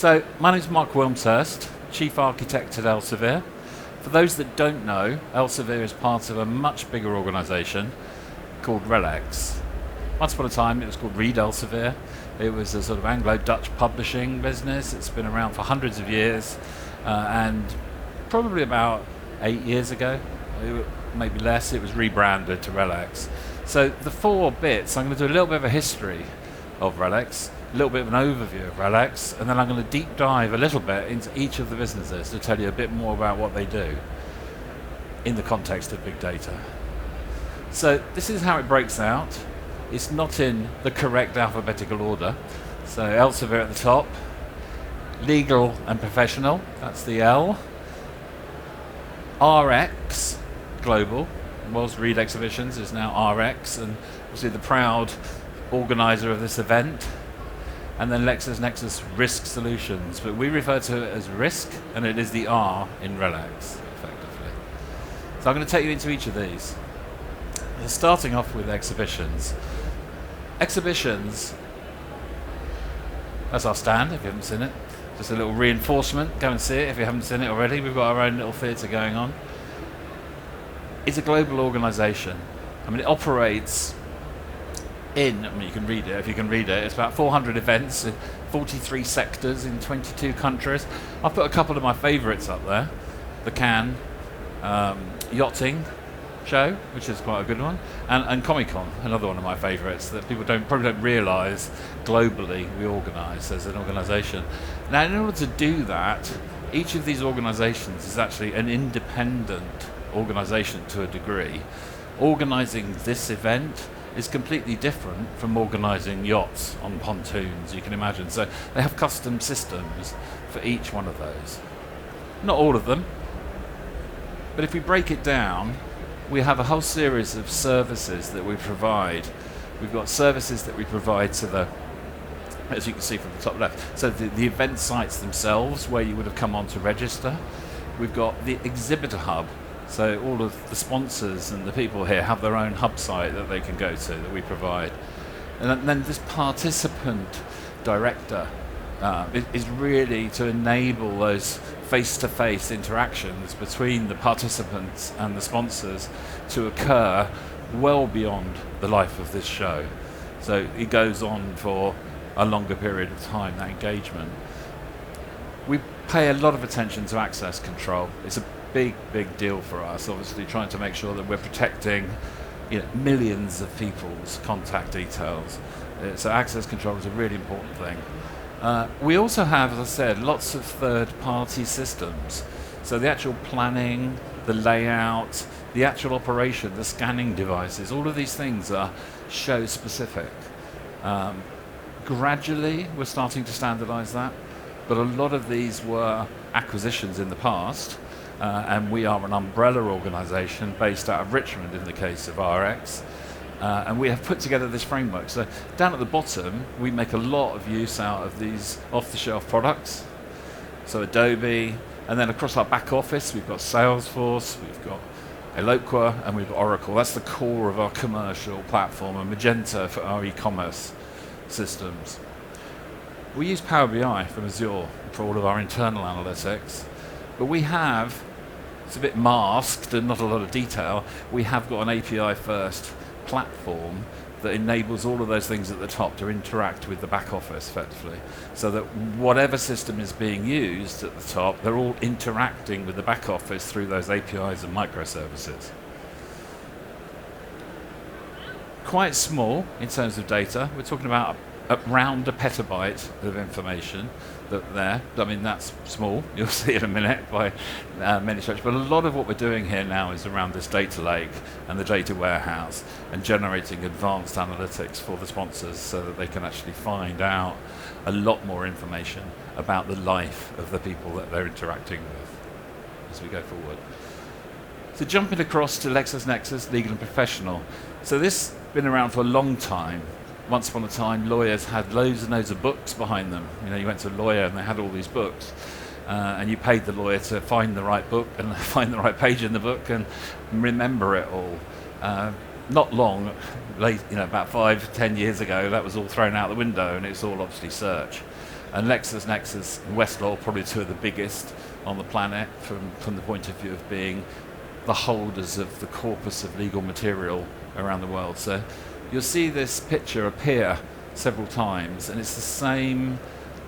So, my name's Mark Wilmshurst, Chief Architect at Elsevier. For those that don't know, Elsevier is part of a much bigger organisation called RELX. Once upon a time, it was called Reed Elsevier. It was a sort of Anglo-Dutch publishing business. It's been around for hundreds of years, and probably about 8 years ago, maybe less, it was rebranded to RELX. So the 4 bits, I'm going to do a little bit of a history of RELX, a little bit of an overview of RELX, and then I'm going to deep dive a little bit into each of the businesses to tell you a bit more about what they do in the context of big data. So this is how it breaks out. It's not in the correct alphabetical order. So Elsevier at the top, legal and professional, that's the L. RX, global, was Reed Exhibitions, is now RX, and obviously the proud organizer of this event. And then LexisNexis Risk Solutions, but we refer to it as Risk, and it is the R in RELX, effectively. So I'm going to take you into each of these. Starting off with exhibitions. Exhibitions, that's our stand, if you haven't seen it. Just a little reinforcement, go and see it if you haven't seen it already. We've got our own little theatre going on. It's a global organisation. I mean, it operates in, you can read it if you can read it, it's about 400 events in 43 sectors in 22 countries. I've put a couple of my favourites up there. The Cannes Yachting Show, which is quite a good one, and Comic-Con, another one of my favourites that people probably don't realise globally we organise as an organisation. Now, in order to do that, each of these organisations is actually an independent organisation to a degree. Organising this event is completely different from organising yachts on pontoons, you can imagine. So they have custom systems for each one of those. Not all of them, but if we break it down, we have a whole series of services that we provide. We've got services that we provide to the, as you can see from the top left, so the event sites themselves where you would have come on to register. We've got the exhibitor hub. So all of the sponsors and the people here have their own hub site that they can go to that we provide. And then this participant director is really to enable those face-to-face interactions between the participants and the sponsors to occur well beyond the life of this show. So it goes on for a longer period of time, that engagement. We pay a lot of attention to access control. It's a big deal for us, obviously trying to make sure that we're protecting millions of people's contact details. So access control is a really important thing. We also have, as I said, lots of third-party systems. So the actual planning, the layout, the actual operation, the scanning devices, all of these things are show-specific. Gradually, we're starting to standardize that, but a lot of these were acquisitions in the past. And we are an umbrella organisation based out of Richmond in the case of RX, and we have put together this framework. So down at the bottom, we make a lot of use out of these off-the-shelf products, so Adobe, and then across our back office, we've got Salesforce, we've got Eloqua, and we've got Oracle. That's the core of our commercial platform, and Magento for our e-commerce systems. We use Power BI from Azure for all of our internal analytics, but we have, it's a bit masked and not a lot of detail, we have got an API first platform that enables all of those things at the top to interact with the back office effectively, so that whatever system is being used at the top, they're all interacting with the back office through those APIs and microservices. Quite small in terms of data. We're talking about around a petabyte of information there. I mean, that's small. You'll see in a minute by many stretches. But a lot of what we're doing here now is around this data lake and the data warehouse and generating advanced analytics for the sponsors so that they can actually find out a lot more information about the life of the people that they're interacting with as we go forward. So jumping across to LexisNexis Legal and Professional. So this has been around for a long time. Once upon a time, lawyers had loads and loads of books behind them. You went to a lawyer and they had all these books, and you paid the lawyer to find the right book and find the right page in the book and remember it all. Not long, late, about 5-10 years ago, that was all thrown out the window, and it's all obviously search. And LexisNexis and Westlaw are probably two of the biggest on the planet from the point of view of being the holders of the corpus of legal material around the world. So you'll see this picture appear several times, and it's the same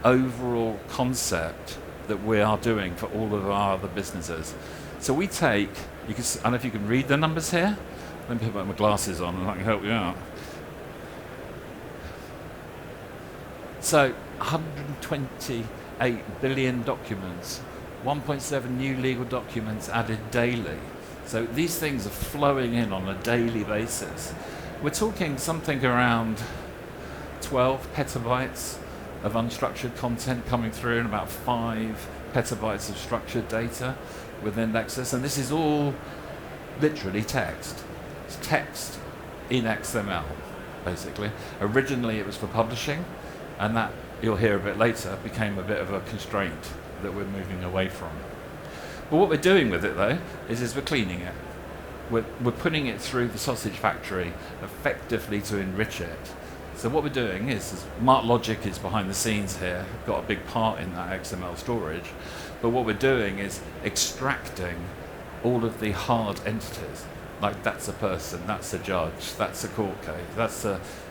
overall concept that we are doing for all of our other businesses. So we take, I don't know if you can read the numbers here. Let me put my glasses on and I can help you out. So 128 billion documents, 1.7 new legal documents added daily. So these things are flowing in on a daily basis. We're talking something around 12 petabytes of unstructured content coming through and about 5 petabytes of structured data within Lexis. And this is all literally text. It's text in XML, basically. Originally it was for publishing, and that, you'll hear a bit later, became a bit of a constraint that we're moving away from. But what we're doing with it, though, is we're cleaning it. We're putting it through the sausage factory effectively to enrich it. So what we're doing is MarkLogic is behind the scenes here, got a big part in that XML storage, but what we're doing is extracting all of the hard entities. Like that's a person, that's a judge, that's a court case, that's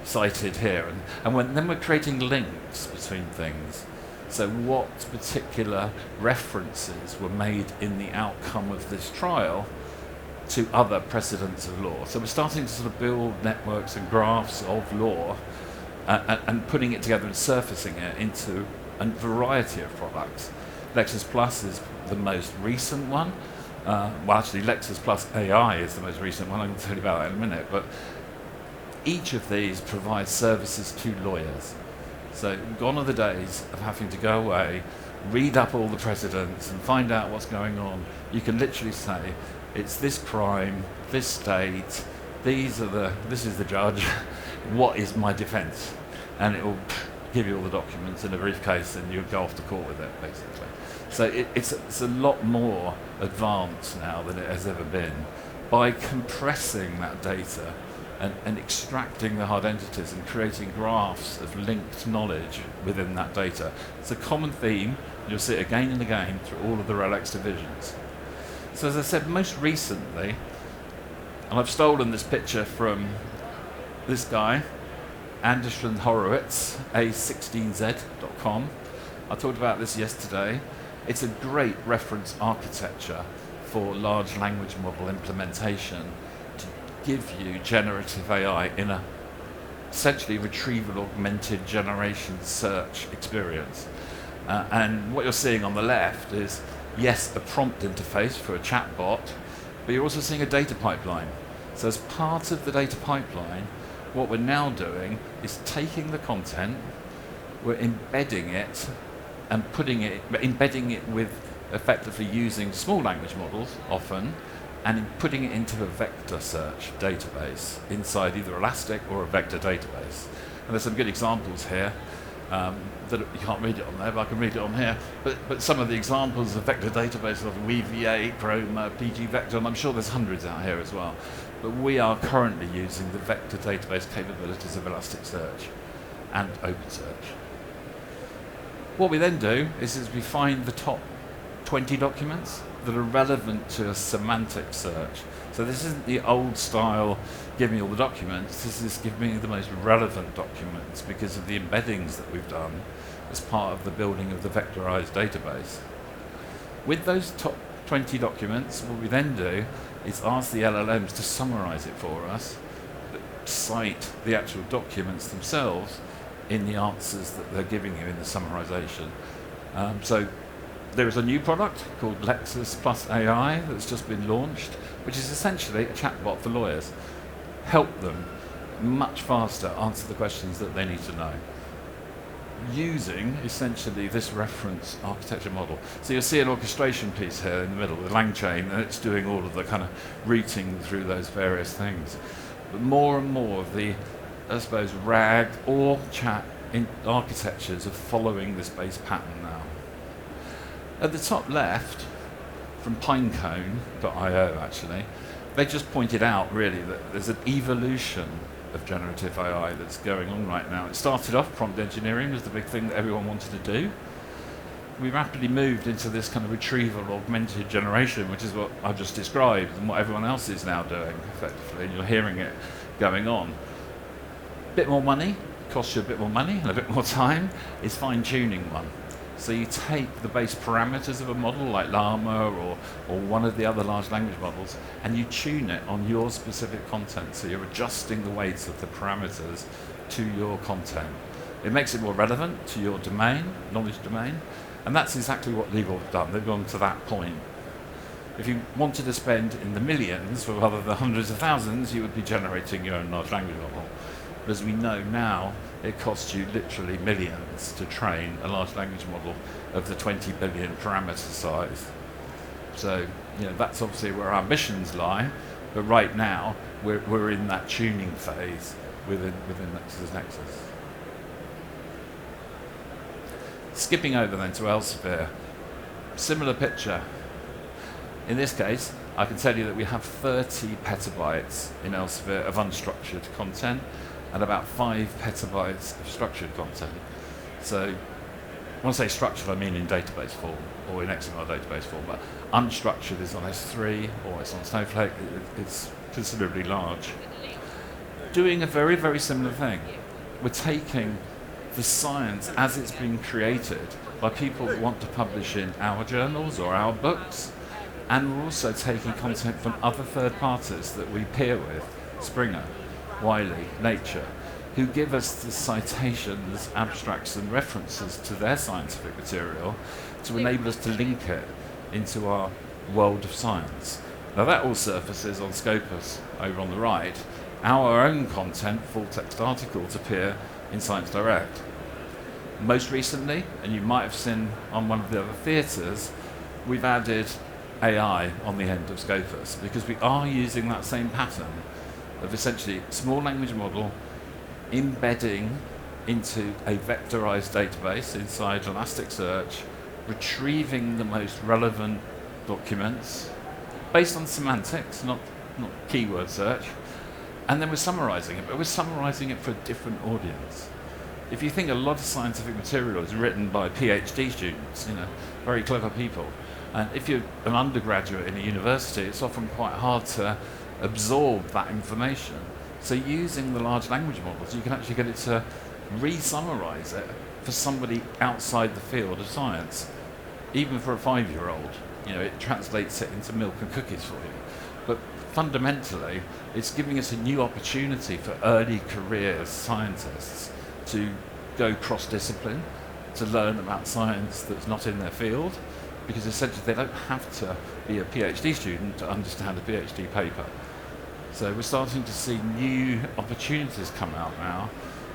cited here. And then we're creating links between things. So what particular references were made in the outcome of this trial to other precedents of law. So we're starting to sort of build networks and graphs of law and putting it together and surfacing it into a variety of products. Lexis Plus is the most recent one. Well, actually, Lexis Plus AI is the most recent one. I can tell you about that in a minute. But each of these provides services to lawyers. So gone are the days of having to go away, read up all the precedents and find out what's going on. You can literally say, it's this crime, this date, this is the judge, what is my defense? And it will give you all the documents in a briefcase and you'll go off to court with it, basically. So it's a lot more advanced now than it has ever been. By compressing that data and extracting the hard entities and creating graphs of linked knowledge within that data. It's a common theme. You'll see it again and again through all of the RELX divisions. So as I said, most recently, and I've stolen this picture from this guy, Anderson Horowitz, a16z.com. I talked about this yesterday. It's a great reference architecture for large language model implementation to give you generative AI in a essentially retrieval augmented generation search experience. And what you're seeing on the left is, yes, a prompt interface for a chatbot, but you're also seeing a data pipeline. So as part of the data pipeline, what we're now doing is taking the content, we're embedding it and embedding it with effectively using small language models often, and putting it into a vector search database inside either Elastic or a vector database. And there's some good examples here that you can't read it on there, but I can read it on here. But some of the examples of vector databases of WeVA, Chroma, pgvector, and I'm sure there's hundreds out here as well. But we are currently using the vector database capabilities of Elasticsearch and OpenSearch. What we then do is we find the top 20 documents that are relevant to a semantic search. So this isn't the old style, give me all the documents, this is give me the most relevant documents because of the embeddings that we've done as part of the building of the vectorized database. With those top 20 documents, what we then do is ask the LLMs to summarize it for us, cite the actual documents themselves in the answers that they're giving you in the summarization. So there is a new product called Lexis Plus AI that's just been launched, which is essentially a chatbot for lawyers. Help them much faster answer the questions that they need to know, using essentially this reference architecture model. So you'll see an orchestration piece here in the middle, the LangChain, and it's doing all of the kind of routing through those various things. But more and more of the, I suppose, RAG or chat in architectures are following this base pattern now. At the top left, from Pinecone.io actually, they just pointed out really that there's an evolution of generative AI that's going on right now. It started off prompt engineering as the big thing that everyone wanted to do. We rapidly moved into this kind of retrieval augmented generation, which is what I've just described and what everyone else is now doing effectively, and you're hearing it going on. A bit more money, costs you a bit more money and a bit more time, is fine-tuning one. So you take the base parameters of a model like Llama or one of the other large language models, and you tune it on your specific content. So you're adjusting the weights of the parameters to your content. It makes it more relevant to your domain, knowledge domain, and that's exactly what Legal have done. They've gone to that point. If you wanted to spend in the millions rather than hundreds of thousands, you would be generating your own large language model. But as we know now, it costs you literally millions to train a large language model of the 20 billion parameter size. So, that's obviously where our ambitions lie, but right now, we're in that tuning phase within LexisNexis. Skipping over then to Elsevier, similar picture. In this case, I can tell you that we have 30 petabytes in Elsevier of unstructured content and about 5 petabytes of structured content. So when I say structured, I mean in database form or in XML database form, but unstructured is on S3 or it's on Snowflake. It's considerably large. Doing a very, very similar thing. We're taking the science as it's been created by people that want to publish in our journals or our books, and we're also taking content from other third parties that we peer with, Springer, Wiley, Nature, who give us the citations, abstracts and references to their scientific material to enable us to link it into our world of science. Now that all surfaces on Scopus over on the right, our own content, full text articles, appear in Science Direct. Most recently, and you might have seen on one of the other theatres, we've added AI on the end of Scopus because we are using that same pattern of essentially small language model embedding into a vectorized database inside Elasticsearch, retrieving the most relevant documents based on semantics, not keyword search, and then we're summarizing it, but we're summarizing it for a different audience. If you think a lot of scientific material is written by PhD students, very clever people, and if you're an undergraduate in a university, it's often quite hard to absorb that information. So using the large language models, you can actually get it to re-summarize it for somebody outside the field of science. Even for a 5-year-old, it translates it into milk and cookies for you. But fundamentally, it's giving us a new opportunity for early career scientists to go cross-discipline, to learn about science that's not in their field, because essentially they don't have to be a PhD student to understand a PhD paper. So we're starting to see new opportunities come out now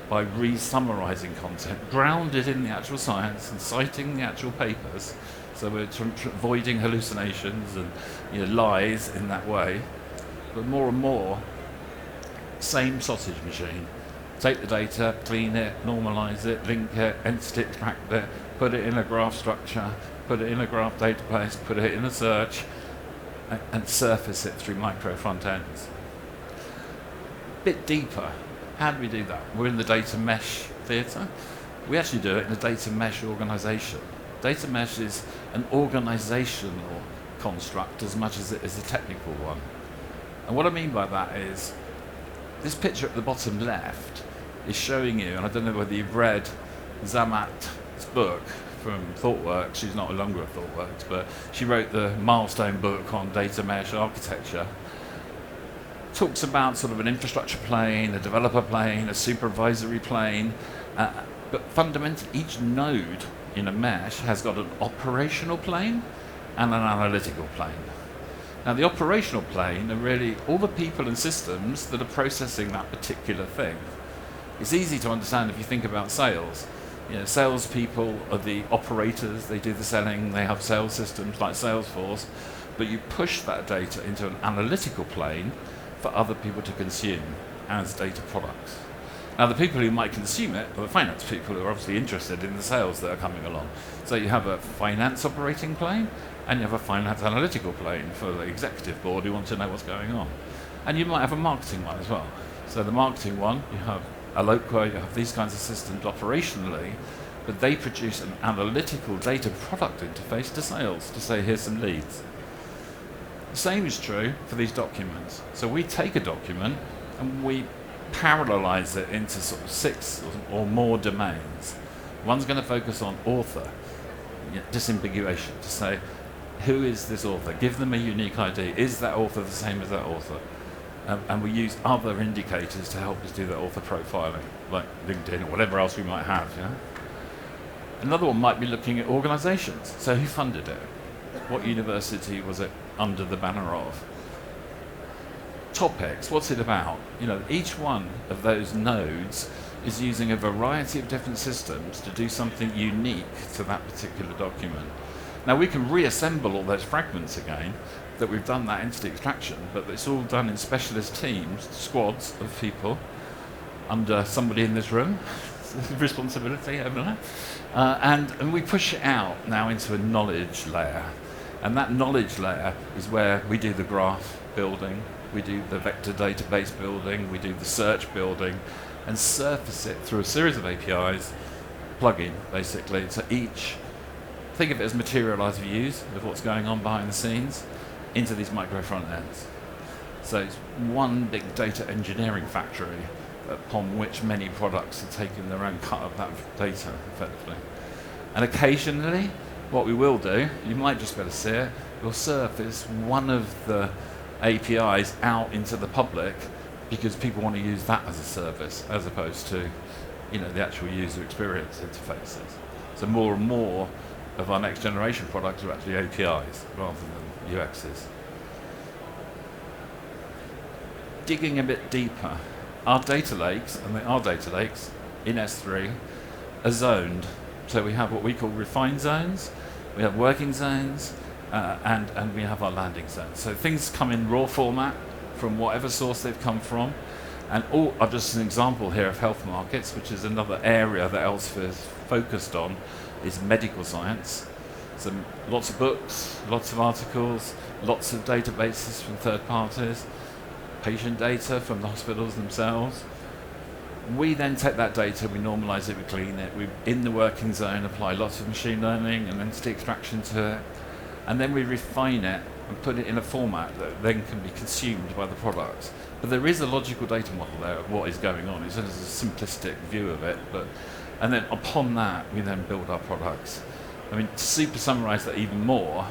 by re-summarizing content, grounded in the actual science and citing the actual papers. So we're avoiding hallucinations and lies in that way. But more and more, same sausage machine. Take the data, clean it, normalize it, link it, entity extract it, put it in a graph structure, put it in a graph database, put it in a search, and surface it through micro front ends. Bit deeper. How do we do that? We're in the data mesh theatre. We actually do it in a data mesh organization. Data mesh is an organizational construct as much as it is a technical one. And what I mean by that is, this picture at the bottom left is showing you, and I don't know whether you've read Zermatt's book from ThoughtWorks. She's no longer at ThoughtWorks, but she wrote the milestone book on data mesh architecture. Talks about sort of an infrastructure plane, a developer plane, a supervisory plane, but fundamentally each node in a mesh has got an operational plane and an analytical plane. Now the operational plane are really all the people and systems that are processing that particular thing. It's easy to understand if you think about sales. Salespeople are the operators, they do the selling, they have sales systems like Salesforce, but you push that data into an analytical plane for other people to consume as data products. Now the people who might consume it are the finance people who are obviously interested in the sales that are coming along. So you have a finance operating plane and you have a finance analytical plane for the executive board who want to know what's going on. And you might have a marketing one as well. So the marketing one, you have Eloqua, you have these kinds of systems operationally, but they produce an analytical data product interface to sales to say, here's some leads. The same is true for these documents. So we take a document and we parallelize it into sort of 6 or more domains. One's going to focus on author, disambiguation, to say, who is this author? Give them a unique ID. Is that author the same as that author? And we use other indicators to help us do that author profiling, like LinkedIn or whatever else we might have. Yeah? Another one might be looking at organizations. So who funded it? What university was it under the banner of? Topics, what's it about? Each one of those nodes is using a variety of different systems to do something unique to that particular document. Now we can reassemble all those fragments again, that we've done that entity extraction, but it's all done in specialist teams, squads of people, under somebody in this room, responsibility over there. And we push it out now into a knowledge layer. And that knowledge layer is where we do the graph building, we do the vector database building, we do the search building, and surface it through a series of APIs, plug-in basically, so each, think of it as materialized views of what's going on behind the scenes into these micro front ends. So it's one big data engineering factory upon which many products are taking their own cut of that data effectively. And occasionally, what we will do, you might just be able to see it, we'll surface one of the APIs out into the public because people want to use that as a service as opposed to the actual user experience interfaces. So more and more of our next generation products are actually APIs rather than UXs. Digging a bit deeper, our data lakes, and they are data lakes in S3, are zoned. So we have what we call refined zones, we have working zones, and we have our landing zones. So things come in raw format from whatever source they've come from. And just an example here of health markets, which is another area that Elsevier is focused on, is medical science. So lots of books, lots of articles, lots of databases from third parties, patient data from the hospitals themselves. We then take that data, we normalize it, we clean it, we, in the working zone, apply lots of machine learning and entity extraction to it, and then we refine it and put it in a format that then can be consumed by the product. But there is a logical data model there of what is going on. It's a simplistic view of it, and then upon that, we then build our products. I mean, to super summarize that even more,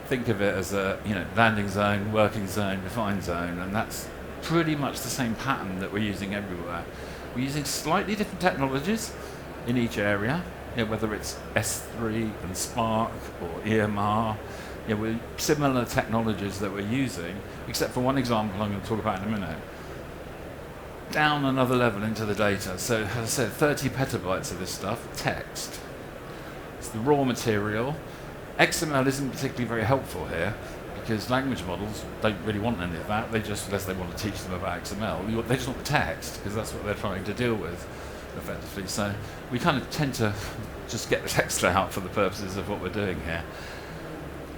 think of it as a landing zone, working zone, refined zone, and that's pretty much the same pattern that we're using everywhere. We're using slightly different technologies in each area, whether it's S3 and Spark or EMR. We're similar technologies that we're using, except for one example I'm going to talk about in a minute. Down another level into the data. So as I said, 30 petabytes of this stuff, text. It's the raw material. XML isn't particularly very helpful here because language models don't really want any of that. Unless they want to teach them about XML, they just want the text because that's what they're trying to deal with effectively. So we kind of tend to just get the text out for the purposes of what we're doing here.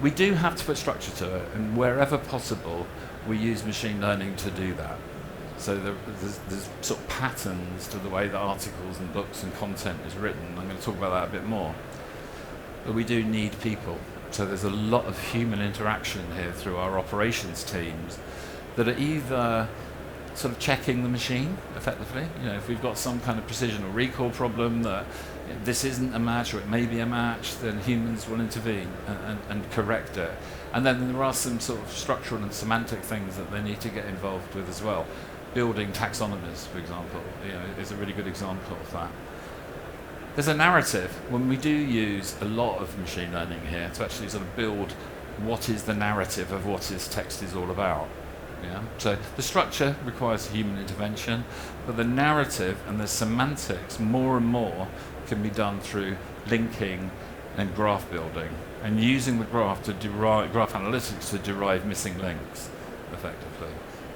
We do have to put structure to it, and wherever possible, we use machine learning to do that. So there's sort of patterns to the way that articles and books and content is written. I'm going to talk about that a bit more. But we do need people. So there's a lot of human interaction here through our operations teams that are either sort of checking the machine effectively. If we've got some kind of precision or recall problem that this isn't a match or it may be a match, then humans will intervene and correct it. And then there are some sort of structural and semantic things that they need to get involved with as well. Building taxonomies, for example, is a really good example of that. There's a narrative. When we do use a lot of machine learning here to actually sort of build what is the narrative of what this text is all about. So the structure requires human intervention, but the narrative and the semantics more and more can be done through linking and graph building and using the graph analytics to derive missing links effectively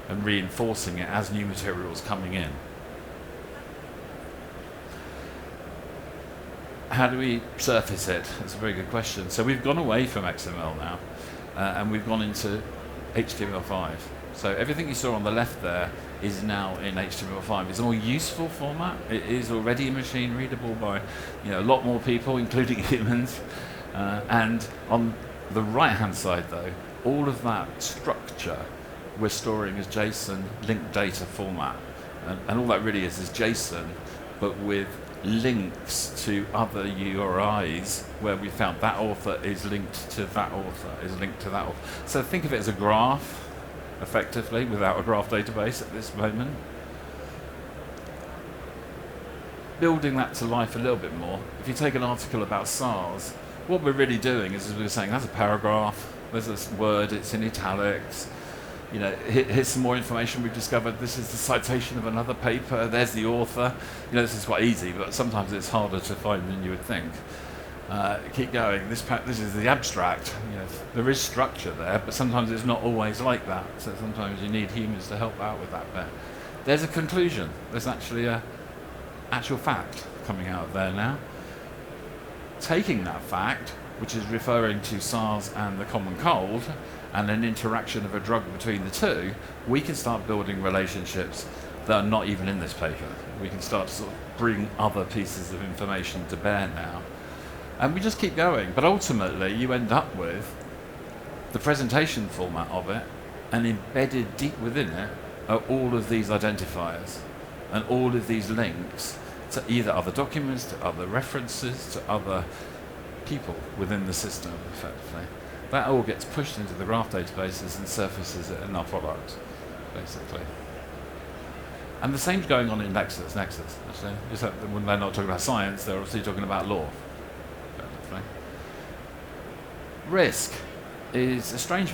and reinforcing it as new materials coming in. How do we surface it? That's a very good question. So we've gone away from XML now and we've gone into HTML5. So everything you saw on the left there is now in HTML5. It's a more useful format. It is already machine readable by a lot more people, including humans. And on the right-hand side, though, all of that structure we're storing as JSON linked data format. And all that really is JSON, but with links to other URIs where we found that author is linked to that author, is linked to that author. So think of it as a graph, effectively, without a graph database at this moment. Building that to life a little bit more, if you take an article about SARS, what we're really doing is we're saying that's a paragraph, there's this word, it's in italics, here's some more information we've discovered, this is the citation of another paper, there's the author. This is quite easy, but sometimes it's harder to find than you would think. Keep going, this is the abstract. There is structure there, but sometimes it's not always like that, so sometimes you need humans to help out with that bit. There's a conclusion, there's actually a actual fact coming out of there now. Taking that fact, which is referring to SARS and the common cold, and an interaction of a drug between the two, we can start building relationships that are not even in this paper. We can start to sort of bring other pieces of information to bear now. And we just keep going. But ultimately, you end up with the presentation format of it, and embedded deep within it are all of these identifiers and all of these links to either other documents, to other references, to other people within the system, effectively. That all gets pushed into the graph databases and surfaces it in our product, basically. And the same's going on in Nexus, actually. Just that when they're not talking about science, they're obviously talking about law, effectively. Risk is a strange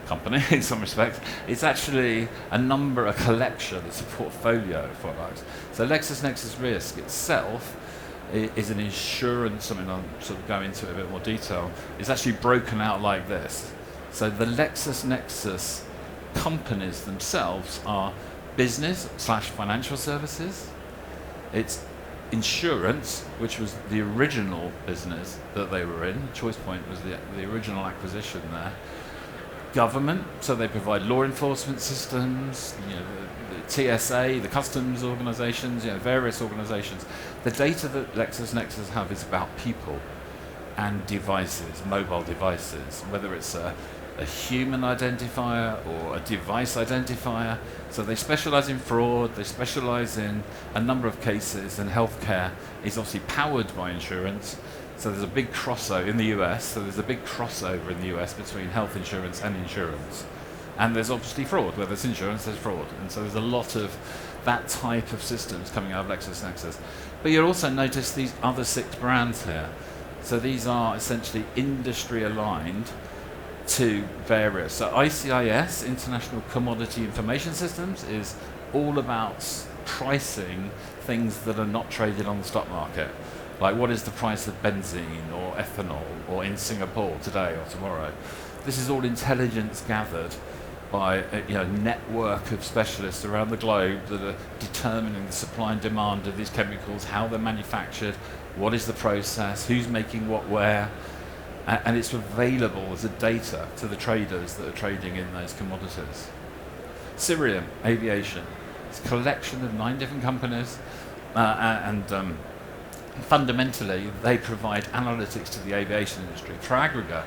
company in some respects. It's actually a collection, it's a portfolio of products. So LexisNexis Risk itself is an insurance, I'll sort of go into it in a bit more detail. It's actually broken out like this. So the LexisNexis companies themselves are business/financial services. It's insurance, which was the original business that they were in. ChoicePoint was the original acquisition there. Government, so they provide law enforcement systems, the TSA, the customs organizations, various organizations. The data that LexisNexis have is about people and devices, mobile devices, whether it's a human identifier or a device identifier. So they specialize in fraud, they specialize in a number of cases, and healthcare is obviously powered by insurance. So there's a big crossover in the US, between health insurance and insurance. And there's obviously fraud. Where there's insurance, there's fraud. And so there's a lot of that type of systems coming out of LexisNexis. But you'll also notice these other 6 brands here. So these are essentially industry aligned to various. So ICIS, International Commodity Information Systems, is all about pricing things that are not traded on the stock market. Like, what is the price of benzene or ethanol or in Singapore today or tomorrow? This is all intelligence gathered by a network of specialists around the globe that are determining the supply and demand of these chemicals, how they're manufactured, what is the process, who's making what where, and it's available as a data to the traders that are trading in those commodities. Cirium Aviation. It's a collection of 9 different companies, and fundamentally, they provide analytics to the aviation industry. Proagrica,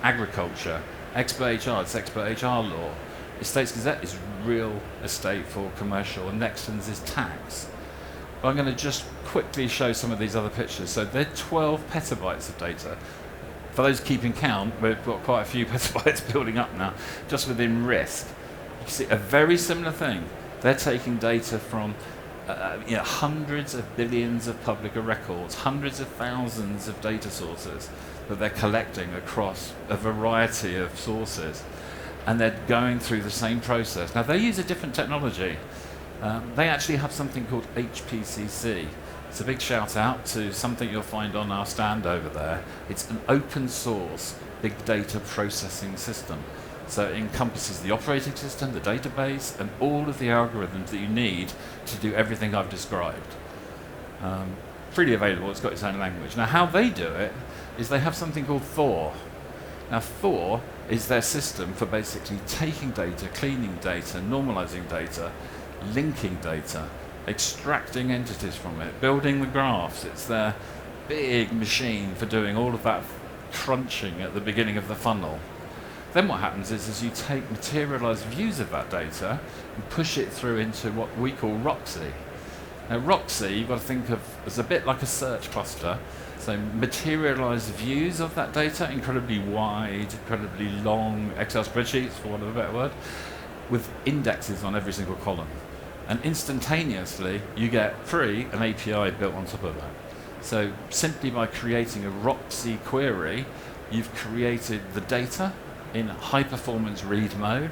agriculture. Expert HR, it's Expert HR law. Estates Gazette is real estate for commercial, and Nextons is tax. But I'm going to just quickly show some of these other pictures. So they're 12 petabytes of data. For those keeping count, we've got quite a few petabytes building up now, just within Risk. You see a very similar thing. They're taking data from hundreds of billions of public records, hundreds of thousands of data sources that they're collecting across a variety of sources, and they're going through the same process. Now, they use a different technology. They actually have something called HPCC. It's a big shout out to something you'll find on our stand over there. It's an open source big data processing system. So it encompasses the operating system, the database, and all of the algorithms that you need to do everything I've described. Freely available, it's got its own language. Now, how they do it is they have something called Thor. Now, Thor is their system for basically taking data, cleaning data, normalizing data, linking data, extracting entities from it, building the graphs. It's their big machine for doing all of that crunching at the beginning of the funnel. Then what happens is you take materialized views of that data and push it through into what we call Roxy. Now, Roxy, you've got to think of as a bit like a search cluster. So materialized views of that data, incredibly wide, incredibly long Excel spreadsheets, for want of a better word, with indexes on every single column. And instantaneously, you get an API built on top of that. So simply by creating a Roxy query, you've created the data in high performance read mode.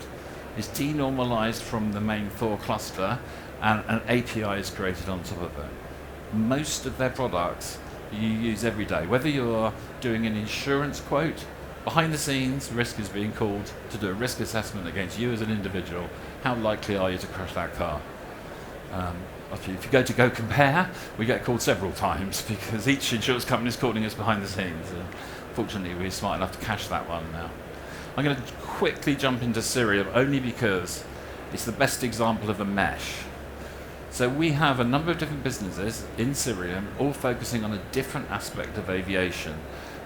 It's denormalized from the main Thor cluster, and an API is created on top of it. Most of their products you use every day. Whether you're doing an insurance quote, behind the scenes, risk is being called to do a risk assessment against you as an individual. How likely are you to crash that car? If you go to go compare, we get called several times because each insurance company is calling us behind the scenes. Fortunately, we're smart enough to cache that one now. I'm going to quickly jump into Cerium only because it's the best example of a mesh. So we have a number of different businesses in Cerium, all focusing on a different aspect of aviation,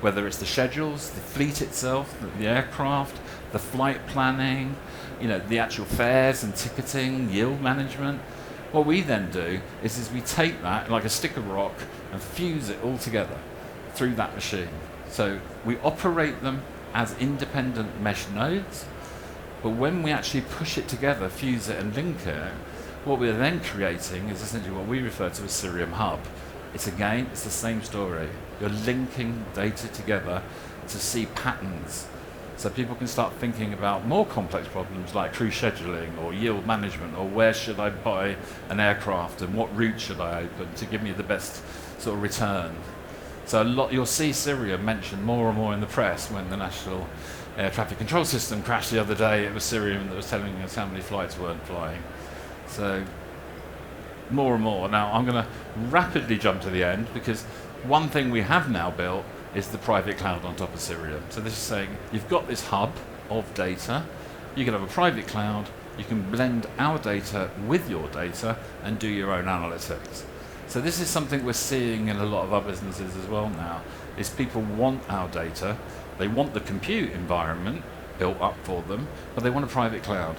whether it's the schedules, the fleet itself, the aircraft, the flight planning, the actual fares and ticketing, yield management. What we then do is we take that like a stick of rock and fuse it all together through that machine. So we operate them as independent mesh nodes, but when we actually push it together, fuse it and link it, what we're then creating is essentially what we refer to as Cerium Hub. It's the same story. You're linking data together to see patterns. So people can start thinking about more complex problems like crew scheduling or yield management, or where should I buy an aircraft and what route should I open to give me the best sort of return. So you'll see Cerium mentioned more and more in the press. When the National Air Traffic Control System crashed the other day, it was Cerium that was telling us how many flights weren't flying. So more and more. Now I'm going to rapidly jump to the end because one thing we have now built is the private cloud on top of Cerium. So this is saying you've got this hub of data, you can have a private cloud, you can blend our data with your data and do your own analytics. So this is something we're seeing in a lot of our businesses as well now, is people want our data, they want the compute environment built up for them, but they want a private cloud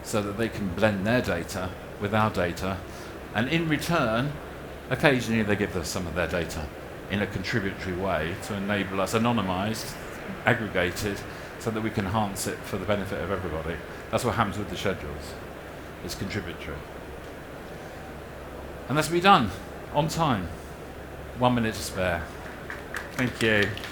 so that they can blend their data with our data, and in return, occasionally they give us some of their data in a contributory way to enable us anonymized, aggregated, so that we can enhance it for the benefit of everybody. That's what happens with the schedules. It's contributory. And that's me done, on time. 1 minute to spare. Thank you.